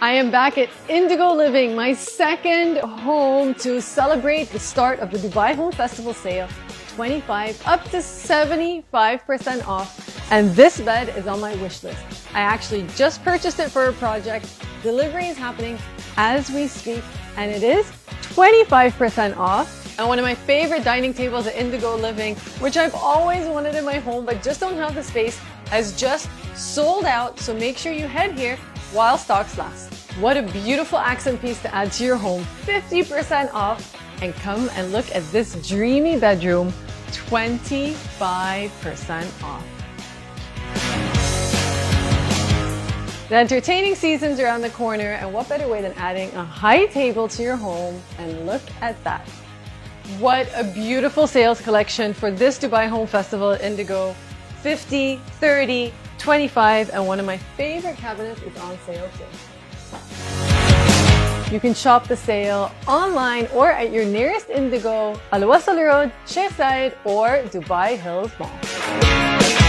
I am back at Indigo Living, my second home to celebrate the start of the Dubai Home Festival sale. 25 up to 75% off. And this bed is on my wish list. I actually just purchased it for a project. Delivery is happening as we speak, and it is 25% off. And one of my favorite dining tables at Indigo Living, which I've always wanted in my home but just don't have the space, has just sold out. So make sure you head here while stocks last. What a beautiful accent piece to add to your home. 50% off. And come and look at this dreamy bedroom, 25% off. The entertaining season's around the corner, and what better way than adding a high table to your home? And look at that. What a beautiful sales collection for this Dubai Home Festival at Indigo. 50, 30, 25, and one of my favorite cabinets is on sale too. You can shop the sale online or at your nearest Indigo, Wasl Road, Sheikh Zayed, or Dubai Hills Mall.